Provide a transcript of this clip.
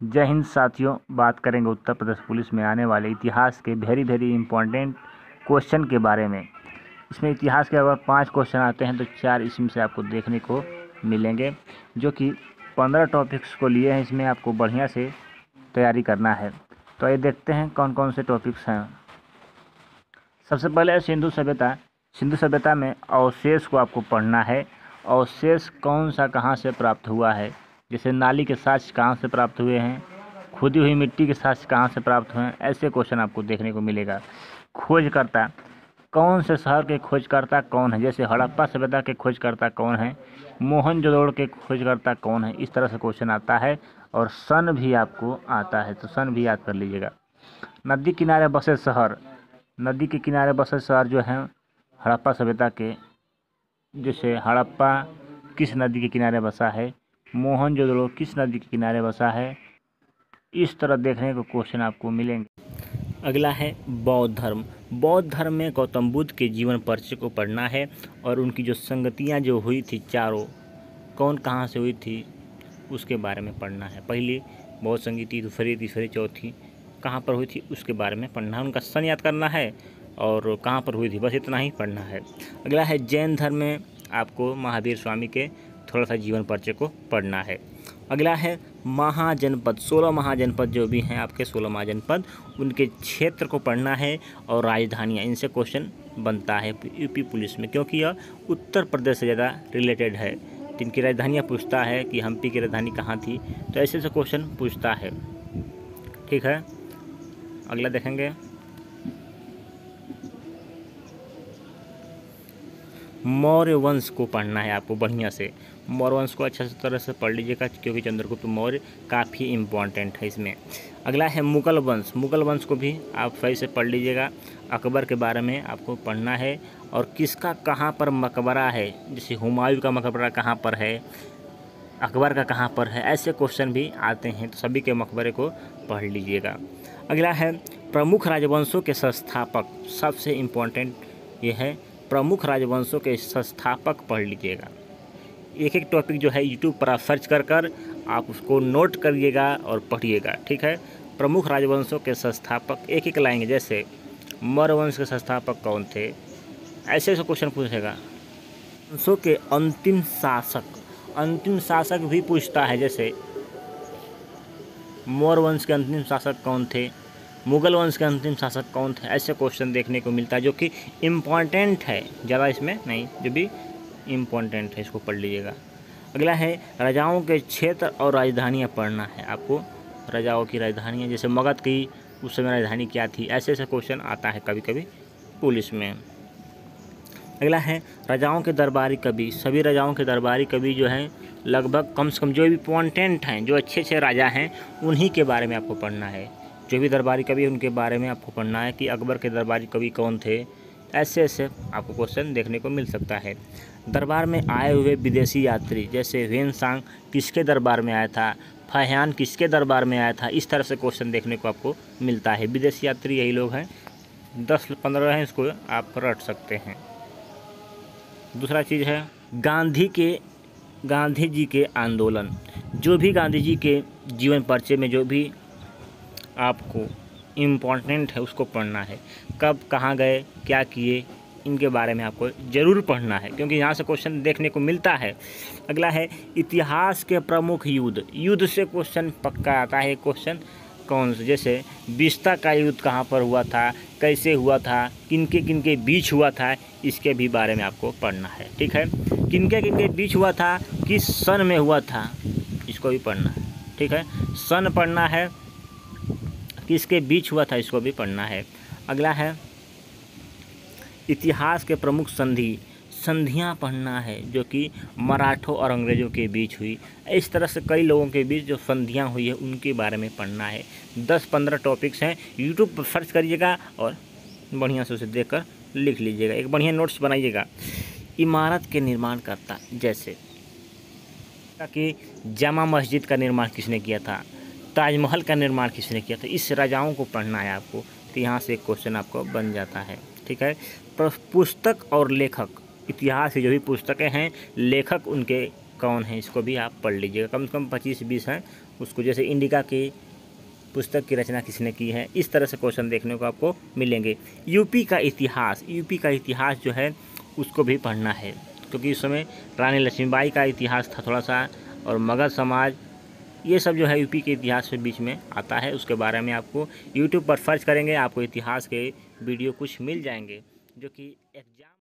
जय हिंद साथियों, बात करेंगे उत्तर प्रदेश पुलिस में आने वाले इतिहास के वेरी इंपॉर्टेंट क्वेश्चन के बारे में। इसमें इतिहास के अगर 5 क्वेश्चन आते हैं तो 4 इसमें से आपको देखने को मिलेंगे, जो कि 15 टॉपिक्स को लिए हैं। इसमें आपको बढ़िया से तैयारी करना है। तो ये देखते हैं कौन कौन से टॉपिक्स हैं। सबसे पहले है सिंधु सभ्यता। सिंधु सभ्यता में अवशेष को आपको पढ़ना है। अवशेष कौन सा कहाँ से प्राप्त हुआ है, जैसे नाली के साक्ष्य कहाँ से प्राप्त हुए हैं, खुदी हुई मिट्टी के साक्ष्य कहाँ से प्राप्त हुए हैं, ऐसे क्वेश्चन आपको देखने को मिलेगा। खोजकर्ता, कौन से शहर के खोजकर्ता कौन है, जैसे हड़प्पा सभ्यता के खोजकर्ता कौन है, मोहनजोदड़ो के खोजकर्ता कौन है, इस तरह से क्वेश्चन आता है। और सन भी आपको आता है, तो सन भी याद कर लीजिएगा। नदी किनारे बसे शहर, नदी के किनारे बसे शहर जो हैं हड़प्पा सभ्यता के, जैसे हड़प्पा किस नदी के किनारे बसा है, मोहनजोदड़ो किस नदी के किनारे बसा है, इस तरह देखने को क्वेश्चन आपको मिलेंगे। अगला है बौद्ध धर्म। बौद्ध धर्म में गौतम बुद्ध के जीवन परिचय को पढ़ना है और उनकी जो संगतियाँ जो हुई थी चारों, कौन कहाँ से हुई थी उसके बारे में पढ़ना है। पहली बौद्ध संगति, दूसरी तीसरी चौथी कहाँ पर हुई थी उसके बारे में पढ़ना है। उनका सन याद करना है और कहाँ पर हुई थी, बस इतना ही पढ़ना है। अगला है जैन धर्म में आपको महावीर स्वामी के थोड़ा सा जीवन परिचय को पढ़ना है। अगला है महाजनपद। 16 महाजनपद जो भी हैं आपके, 16 महाजनपद, उनके क्षेत्र को पढ़ना है और राजधानियाँ, इनसे क्वेश्चन बनता है यूपी पुलिस में, क्योंकि यह उत्तर प्रदेश से ज़्यादा रिलेटेड है। जिनकी राजधानियाँ पूछता है कि हम्पी की राजधानी कहाँ थी, तो ऐसे से क्वेश्चन पूछता है। ठीक है, अगला देखेंगे मौर्य वंश को पढ़ना है आपको बढ़िया से। मौर्य वंश को अच्छा तरह से पढ़ लीजिएगा, क्योंकि चंद्रगुप्त मौर्य काफ़ी इम्पोर्टेंट है इसमें। अगला है मुगल वंश। मुगल वंश को भी आप सही से पढ़ लीजिएगा। अकबर के बारे में आपको पढ़ना है और किसका कहाँ पर मकबरा है, जैसे हुमायूं का मकबरा कहाँ पर है, अकबर का कहाँ पर है, ऐसे क्वेश्चन भी आते हैं, तो सभी के मकबरे को पढ़ लीजिएगा। अगला है प्रमुख राजवंशों के संस्थापक। सबसे इम्पोर्टेंट ये है, प्रमुख राजवंशों के संस्थापक पढ़ लीजिएगा। एक एक टॉपिक जो है यूट्यूब पर आप सर्च कर आप उसको नोट करिएगा और पढ़िएगा। ठीक है, प्रमुख राजवंशों के संस्थापक एक एक लाएंगे, जैसे मौर्य वंश के संस्थापक कौन थे, ऐसे ऐसे क्वेश्चन पूछेगा। वंशों के अंतिम शासक भी पूछता है, जैसे मौर्य वंश के अंतिम शासक कौन थे, मुगल वंश के अंतिम शासक कौन थे, ऐसे क्वेश्चन देखने को मिलता है, जो कि इम्पॉर्टेंट है, ज़्यादा इसमें नहीं, जो भी इम्पॉर्टेंट है इसको पढ़ लीजिएगा। अगला है राजाओं के क्षेत्र और राजधानियाँ पढ़ना है आपको। राजाओं की राजधानियाँ, जैसे मगध की उस समय राजधानी क्या थी, ऐसे ऐसे क्वेश्चन आता है कभी कभी पुलिस में। अगला है राजाओं के दरबारी कवि। सभी राजाओं के दरबारी कवि जो हैं लगभग कम से कम जो भी इम्पोर्टेंट हैं, जो अच्छे अच्छे राजा हैं, उन्हीं के बारे में आपको पढ़ना है। जो भी दरबारी कवि उनके बारे में आपको पढ़ना है कि अकबर के दरबारी कवि कौन थे, ऐसे ऐसे आपको क्वेश्चन देखने को मिल सकता है। दरबार में आए हुए विदेशी यात्री, जैसे ह्वेन-सांग किसके दरबार में आया था, फाहियान किसके दरबार में आया था, इस तरह से क्वेश्चन देखने को आपको मिलता है। विदेशी यात्री यही लोग हैं, 10-15 हैं, इसको आप रट सकते हैं। दूसरा चीज़ है गांधी जी के आंदोलन। जो भी गांधी जी के जीवन परिचय में जो भी आपको इम्पोर्टेंट है उसको पढ़ना है। कब कहाँ गए, क्या किए, इनके बारे में आपको ज़रूर पढ़ना है, क्योंकि यहाँ से क्वेश्चन देखने को मिलता है। अगला है इतिहास के प्रमुख युद्ध। युद्ध से क्वेश्चन पक्का आता है क्वेश्चन, कौन से, जैसे बिस्ता का युद्ध कहाँ पर हुआ था, कैसे हुआ था, किनके बीच हुआ था, इसके भी बारे में आपको पढ़ना है। ठीक है, किनके बीच हुआ था, किस सन में हुआ था, इसको भी पढ़ना है। ठीक है, सन पढ़ना है, किसके बीच हुआ था, इसको भी पढ़ना है। अगला है इतिहास के प्रमुख संधियाँ पढ़ना है, जो कि मराठों और अंग्रेज़ों के बीच हुई। इस तरह से कई लोगों के बीच जो संधियाँ हुई है उनके बारे में पढ़ना है। 10-15 टॉपिक्स हैं, यूट्यूब पर सर्च करिएगा और बढ़िया से उसे देखकर लिख लीजिएगा, एक बढ़िया नोट्स बनाइएगा। इमारत के निर्माणकर्ता, जैसे कि जामा मस्जिद का निर्माण किसने किया था, ताजमहल का निर्माण किसने किया था, इस राजाओं को पढ़ना है आपको, तो यहाँ से एक क्वेश्चन आपको बन जाता है। ठीक है, पुस्तक और लेखक, इतिहास की जो भी पुस्तकें हैं, लेखक उनके कौन है, इसको भी आप पढ़ लीजिएगा। कम से कम 25-20 हैं उसको, जैसे इंडिका की पुस्तक की रचना किसने की है, इस तरह से क्वेश्चन देखने को आपको मिलेंगे। यूपी का इतिहास जो है उसको भी पढ़ना है, क्योंकि इस समय रानी लक्ष्मीबाई का इतिहास था थोड़ा सा, और मगध समाज, ये सब जो है यूपी के इतिहास से बीच में आता है। उसके बारे में आपको यूट्यूब पर सर्च करेंगे, आपको इतिहास के वीडियो कुछ मिल जाएंगे जो कि एग्जाम